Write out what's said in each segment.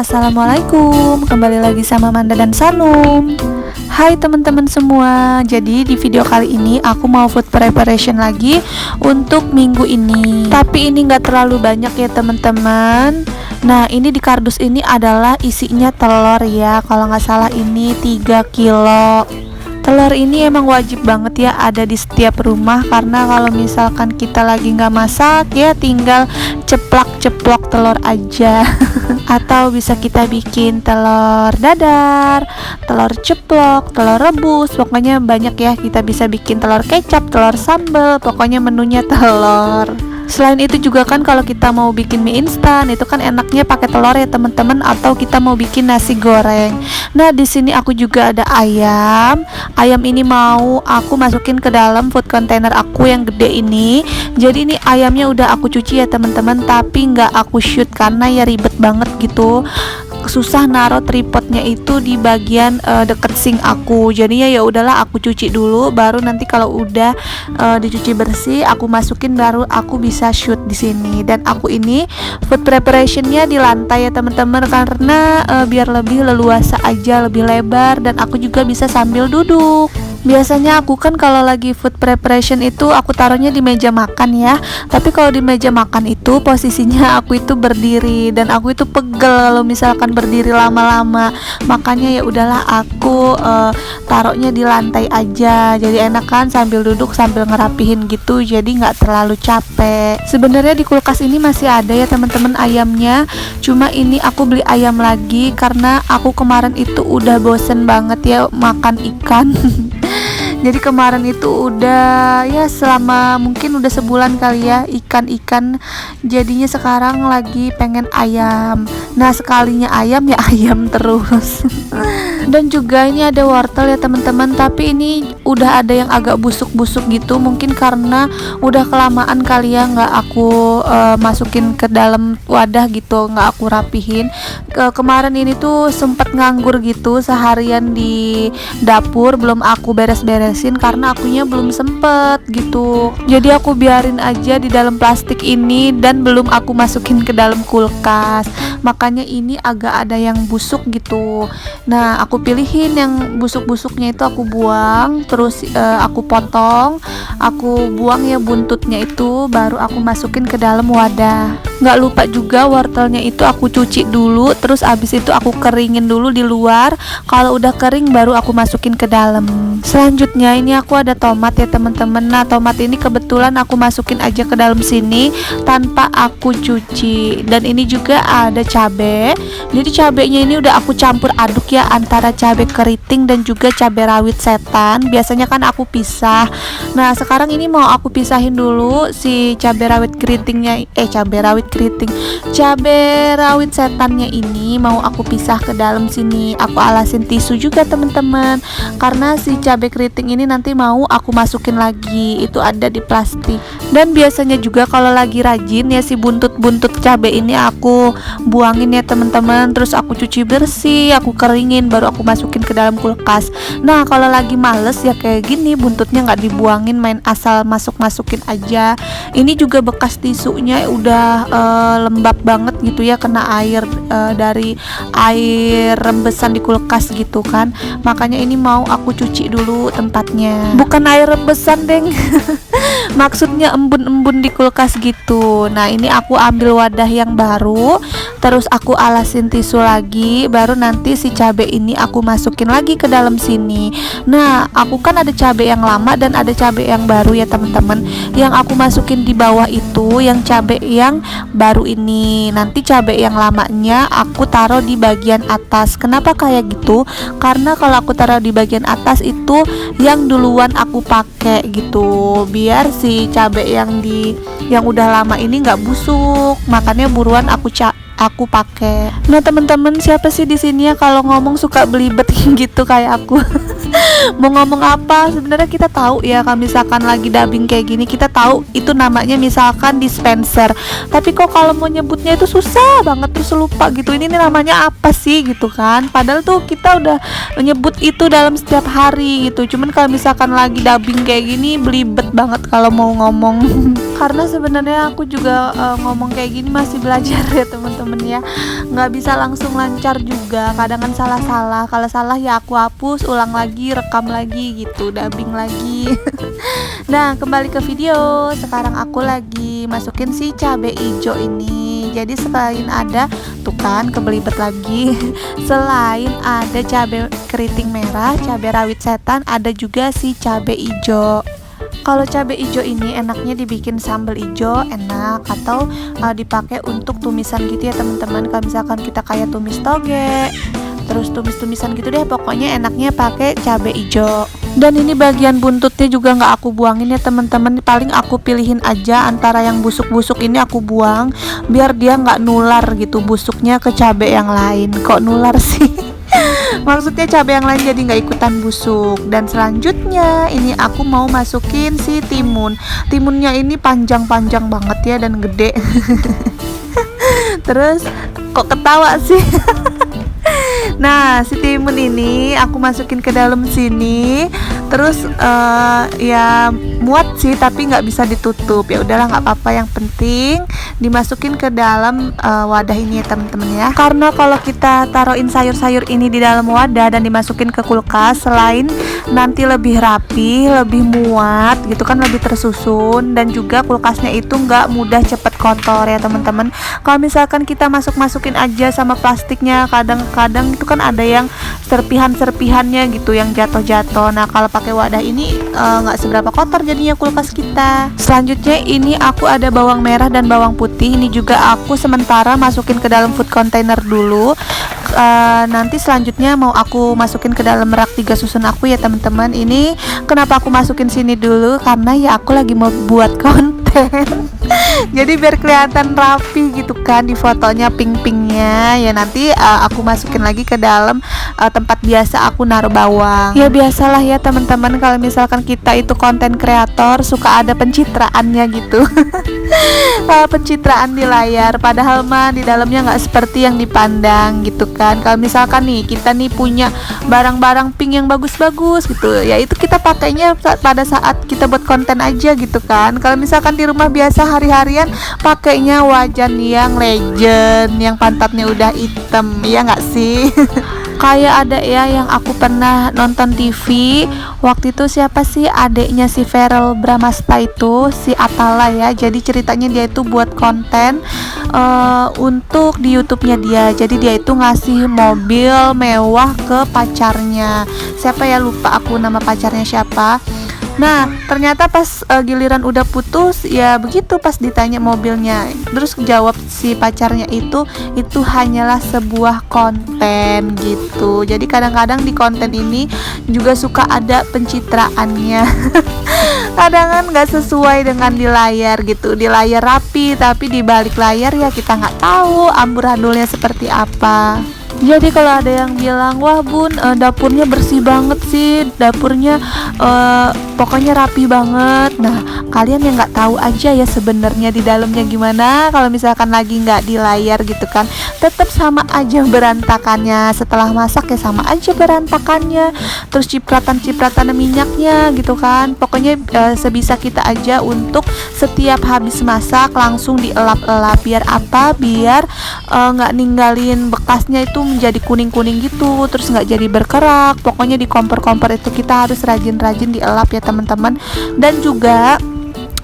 Assalamualaikum, kembali lagi sama Manda dan Sanum. Hai teman-teman semua, jadi di video kali ini aku mau food preparation lagi untuk minggu ini. Tapi ini gak terlalu banyak ya teman-teman. Nah ini di kardus ini adalah isinya telur ya. Kalau nggak salah ini 3 kilo. Telur ini emang wajib banget ya ada di setiap rumah, karena kalau misalkan kita lagi nggak masak ya tinggal ceplok telur aja. Atau bisa kita bikin telur dadar, telur ceplok, telur rebus, pokoknya banyak ya. Kita bisa bikin telur kecap, telur sambal, pokoknya menunya telur. Selain itu juga kan kalau kita mau bikin mie instan itu kan enaknya pakai telur ya teman-teman, atau kita mau bikin nasi goreng. Nah di sini aku juga ada ayam. Ayam ini mau aku masukin ke dalam food container aku yang gede ini. Jadi ini ayamnya udah aku cuci ya teman-teman, tapi nggak aku shoot karena ya ribet banget gitu. Susah naruh tripodnya itu di bagian deket sink aku. Jadinya ya udahlah aku cuci dulu, baru nanti kalau udah dicuci bersih aku masukin, baru aku bisa shoot di sini. Dan aku ini food preparationnya di lantai ya teman-teman, karena biar lebih leluasa aja, lebih lebar, dan aku juga bisa sambil duduk. Biasanya aku kan kalau lagi food preparation itu aku taruhnya di meja makan ya. Tapi kalau di meja makan itu posisinya aku itu berdiri, dan aku itu pegel kalau misalkan berdiri lama-lama. Makanya ya udahlah aku taruhnya di lantai aja. Jadi enak kan sambil duduk sambil ngerapihin gitu. Jadi nggak terlalu capek. Sebenarnya di kulkas ini masih ada ya teman-teman ayamnya. Cuma ini aku beli ayam lagi karena aku kemarin itu udah bosen banget ya makan ikan. Jadi kemarin itu udah ya selama mungkin udah sebulan kali ya ikan. Jadinya sekarang lagi pengen ayam. Nah sekalinya ayam ya ayam terus. Dan juga ini ada wortel ya teman-teman, tapi ini udah ada yang agak busuk-busuk gitu. Mungkin karena udah kelamaan kali ya nggak aku masukin ke dalam wadah gitu, nggak aku rapihin. Kemarin ini tuh sempet nganggur gitu seharian di dapur, belum aku beres-beresin karena akunya belum sempet gitu. Jadi aku biarin aja di dalam plastik ini dan belum aku masukin ke dalam kulkas. Makanya ini agak ada yang busuk gitu. Nah aku pilihin yang busuk-busuknya itu aku buang, terus aku potong, aku buang ya buntutnya itu, baru aku masukin ke dalam wadah. Nggak lupa juga wortelnya itu aku cuci dulu, terus abis itu aku keringin dulu di luar. Kalau udah kering baru aku masukin ke dalam. Selanjutnya ini aku ada tomat ya teman-teman. Nah tomat ini kebetulan aku masukin aja ke dalam sini tanpa aku cuci. Dan ini juga ada cabai. Jadi cabainya ini udah aku campur aduk ya antara cabai keriting dan juga cabai rawit setan. Biasanya kan aku pisah. Nah sekarang ini mau aku pisahin dulu si cabai rawit setannya ini mau aku pisah ke dalam sini. Aku alasin tisu juga teman-teman, karena si cabai keriting ini nanti mau aku masukin lagi, itu ada di plastik. Dan biasanya juga kalau lagi rajin ya si buntut-buntut cabai ini aku buangin ya teman-teman, terus aku cuci bersih, aku keringin, baru aku masukin ke dalam kulkas. Nah kalau lagi males ya kayak gini, buntutnya nggak dibuangin, main asal masukin aja. Ini juga bekas tisunya udah lembab banget gitu ya, kena air dari air rembesan di kulkas gitu kan. Makanya ini mau aku cuci dulu tempatnya. Bukan air rembesan deng. Maksudnya embun-embun di kulkas gitu. Nah ini aku ambil wadah yang baru, terus aku alasin tisu lagi, baru nanti si cabai ini aku masukin lagi ke dalam sini. Nah aku kan ada cabai yang lama dan ada cabai yang baru ya teman-teman. Yang aku masukin di bawah itu yang cabai yang baru ini. Nanti cabai yang lamanya aku taruh di bagian atas. Kenapa kayak gitu? Karena kalau aku taruh di bagian atas itu yang duluan aku pakai gitu, biar si cabai yang udah lama ini nggak busuk. Makanya buruan aku pakai. Nah teman-teman, siapa sih di sini ya kalau ngomong suka belibet gitu kayak aku? Mau ngomong apa, sebenarnya kita tahu ya kalau misalkan lagi dubbing kayak gini, kita tahu itu namanya misalkan dispenser, tapi kok kalau mau nyebutnya itu susah banget, terus lupa gitu ini namanya apa sih gitu kan, padahal tuh kita udah nyebut itu dalam setiap hari gitu. Cuman kalau misalkan lagi dubbing kayak gini belibet banget kalau mau ngomong. Karena sebenarnya aku juga ngomong kayak gini masih belajar ya teman-teman ya, nggak bisa langsung lancar juga, kadang kan salah-salah, kalau salah ya aku hapus, ulang lagi, rekam lagi gitu, dubbing lagi. Nah kembali ke video, sekarang aku lagi masukin si cabai hijau ini. Jadi selain ada, tuh kan kebelibet lagi, selain ada cabai keriting merah, cabai rawit setan, ada juga si cabai hijau. Kalau cabai hijau ini enaknya dibikin sambal hijau enak, atau dipakai untuk tumisan gitu ya teman-teman. Kalau misalkan kita kayak tumis toge, terus tumis-tumisan gitu deh, pokoknya enaknya pakai cabai hijau. Dan ini bagian buntutnya juga nggak aku buangin ya teman-teman, paling aku pilihin aja antara yang busuk-busuk ini aku buang, biar dia nggak nular gitu busuknya ke cabai yang lain. Kok nular sih? Maksudnya cabai yang lain jadi nggak ikutan busuk. Dan selanjutnya ini aku mau masukin si timun. Timunnya ini panjang-panjang banget ya dan gede. Terus kok ketawa sih? Nah si timun ini aku masukin ke dalam sini. Terus ya muat sih tapi nggak bisa ditutup, ya udahlah nggak apa-apa, yang penting dimasukin ke dalam wadah ini ya teman-teman ya. Karena kalau kita taruhin sayur-sayur ini di dalam wadah dan dimasukin ke kulkas, selain nanti lebih rapi, lebih muat gitu kan, lebih tersusun, dan juga kulkasnya itu nggak mudah cepet kotor ya teman-teman. Kalau misalkan kita masukin aja sama plastiknya, kadang-kadang itu kan ada yang serpihan-serpihannya gitu yang jatuh-jatuh. Nah kalau pakai wadah ini nggak seberapa kotor jadinya kulkas kita. Selanjutnya ini aku ada bawang merah dan bawang putih, ini juga aku sementara masukin ke dalam food container dulu. Nanti selanjutnya mau aku masukin ke dalam rak 3 susun aku ya teman-teman. Ini kenapa aku masukin sini dulu, karena ya aku lagi mau buat konten. Jadi biar kelihatan rapi gitu kan di fotonya, pink-pinknya ya. Nanti aku masukin lagi ke dalam tempat biasa aku naruh bawang. Ya biasalah ya teman-teman, kalau misalkan kita itu konten kreator suka ada pencitraannya gitu. Pencitraan di layar, padahal mah di dalamnya nggak seperti yang dipandang gitu kan. Kalau misalkan nih kita nih punya barang-barang pink yang bagus-bagus gitu, ya itu kita pakainya pada saat kita buat konten aja gitu kan. Kalau misalkan di rumah biasa hari-harian pakainya wajan yang legend, yang pantatnya udah hitam, ya nggak sih? Kayak ada ya yang aku pernah nonton TV waktu itu, siapa sih adeknya si Verrell Bramasta itu, si Atala ya. Jadi ceritanya dia itu buat konten untuk di YouTube-nya dia. Jadi dia itu ngasih mobil mewah ke pacarnya. Siapa ya, lupa aku nama pacarnya siapa. Nah ternyata pas giliran udah putus ya begitu, pas ditanya mobilnya, terus jawab si pacarnya itu hanyalah sebuah konten gitu. Jadi kadang-kadang di konten ini juga suka ada pencitraannya. Kadang kan nggak sesuai dengan di layar gitu, di layar rapi tapi di balik layar ya kita nggak tahu amburadulnya seperti apa. Jadi kalau ada yang bilang, wah bun dapurnya bersih banget sih, dapurnya pokoknya rapi banget. Nah kalian yang nggak tahu aja ya sebenarnya di dalamnya gimana. Kalau misalkan lagi nggak di layar gitu kan, tetap sama aja berantakannya. Setelah masak ya sama aja berantakannya. Terus cipratan-cipratan minyaknya gitu kan. Pokoknya sebisa kita aja untuk setiap habis masak langsung dielap-elap. Biar apa? Biar nggak ninggalin bekasnya itu menjadi kuning-kuning gitu, terus nggak jadi berkerak. Pokoknya di kompor-kompor itu kita harus rajin-rajin dielap ya teman-teman. Dan juga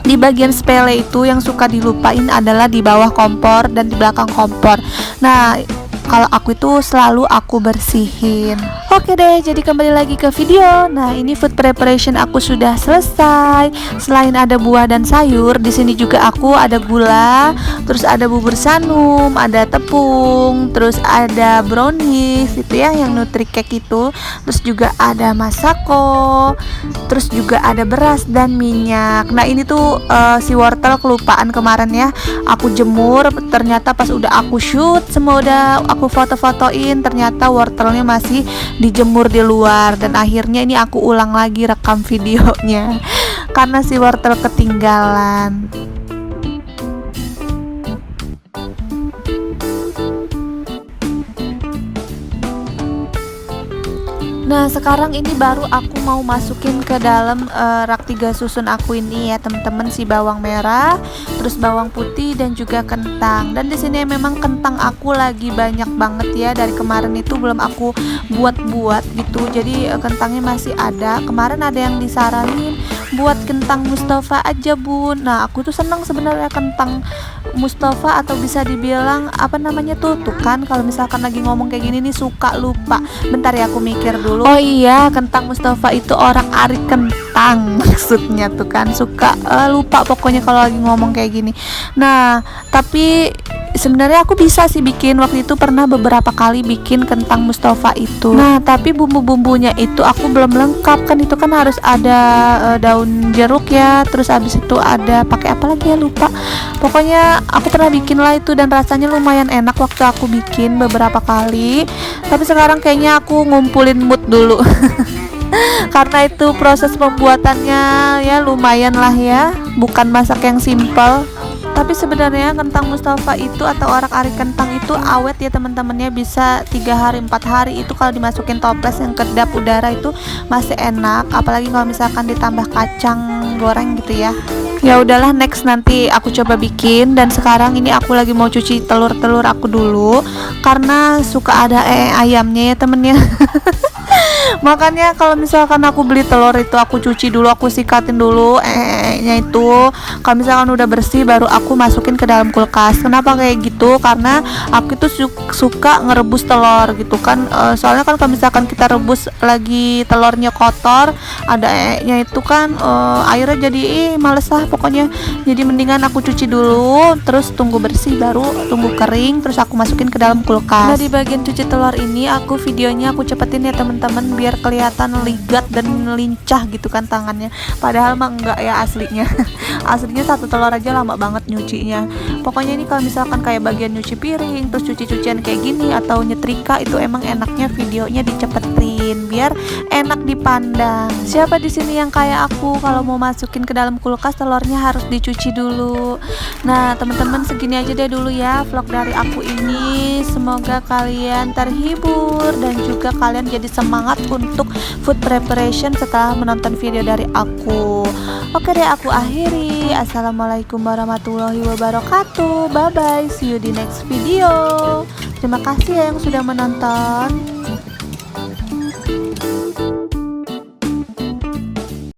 di bagian sepele itu yang suka dilupain adalah di bawah kompor dan di belakang kompor. Nah kalau aku itu selalu aku bersihin. Oke deh, jadi kembali lagi ke video. Nah ini food preparation aku sudah selesai. Selain ada buah dan sayur, di sini juga aku ada gula, terus ada bubur sanum, ada tepung, terus ada brownies itu ya yang nutri-cake itu, terus juga ada masako, terus juga ada beras dan minyak. Nah ini tuh si wortel kelupaan kemarin ya, aku jemur, ternyata pas udah aku shoot semua udah aku foto-fotoin, ternyata wortelnya masih dijemur di luar. Dan akhirnya ini aku ulang lagi rekam videonya karena si wortel ketinggalan. Nah, sekarang ini baru aku mau masukin ke dalam rak 3 susun aku ini ya teman-teman, si bawang merah, terus bawang putih dan juga kentang. Dan di sini memang kentang aku lagi banyak banget ya, dari kemarin itu belum aku buat-buat gitu. Jadi kentangnya masih ada. Kemarin ada yang disaranin buat kentang Mustafa aja, Bun. Nah, aku tuh seneng sebenarnya kentang Mustafa, atau bisa dibilang apa namanya tuh kan kalau misalkan lagi ngomong kayak gini nih suka lupa. Bentar ya, aku mikir dulu. Oh iya, kentang Mustafa itu orang ari kentang maksudnya tuh kan, suka lupa pokoknya kalau lagi ngomong kayak gini. Nah, tapi sebenarnya aku bisa sih bikin, waktu itu pernah beberapa kali bikin kentang Mustafa itu. Nah, tapi bumbu-bumbunya itu aku belum lengkap kan, itu kan harus ada daun jeruk ya, terus habis itu ada pakai apa lagi ya, lupa. Pokoknya aku pernah bikin lah itu dan rasanya lumayan enak waktu aku bikin beberapa kali. Tapi sekarang kayaknya aku ngumpulin mood dulu. Karena itu proses pembuatannya ya lumayan lah ya, bukan masak yang simple. Tapi sebenarnya kentang Mustafa itu atau orak-arik kentang itu awet ya teman-temannya, bisa 3 hari 4 hari itu kalau dimasukin toples yang kedap udara itu masih enak, apalagi kalau misalkan ditambah kacang goreng gitu ya. Ya udahlah, next nanti aku coba bikin. Dan sekarang ini aku lagi mau cuci telur-telur aku dulu karena suka ada ayamnya ya temennya. Makanya kalau misalkan aku beli telur itu aku cuci dulu, aku sikatin dulu nya itu. Kalau misalkan udah bersih baru aku masukin ke dalam kulkas. Kenapa kayak gitu? Karena aku itu suka ngerebus telur gitu kan. Soalnya kan kalau misalkan kita rebus lagi telurnya kotor, ada nya itu kan airnya jadi males lah pokoknya. Jadi mendingan aku cuci dulu, terus tunggu bersih, baru tunggu kering, terus aku masukin ke dalam kulkas. Nah, di bagian cuci telur ini aku videonya aku cepetin ya teman-teman, biar kelihatan ligat dan lincah gitu kan tangannya. Padahal mah enggak ya aslinya. Aslinya satu telur aja lama banget nyucinya. Pokoknya ini kalau misalkan kayak bagian nyuci piring, terus cuci-cucian kayak gini atau nyetrika, itu emang enaknya videonya dicepetin biar enak dipandang. Siapa di sini yang kayak aku kalau mau masukin ke dalam kulkas telurnya harus dicuci dulu. Nah, teman-teman segini aja deh dulu ya vlog dari aku ini. Semoga kalian terhibur dan juga kalian jadi semangat untuk food preparation setelah menonton video dari aku. Oke deh, aku akhiri. Assalamualaikum warahmatullahi wabarakatuh. Bye bye, see you di next video. Terima kasih ya yang sudah menonton.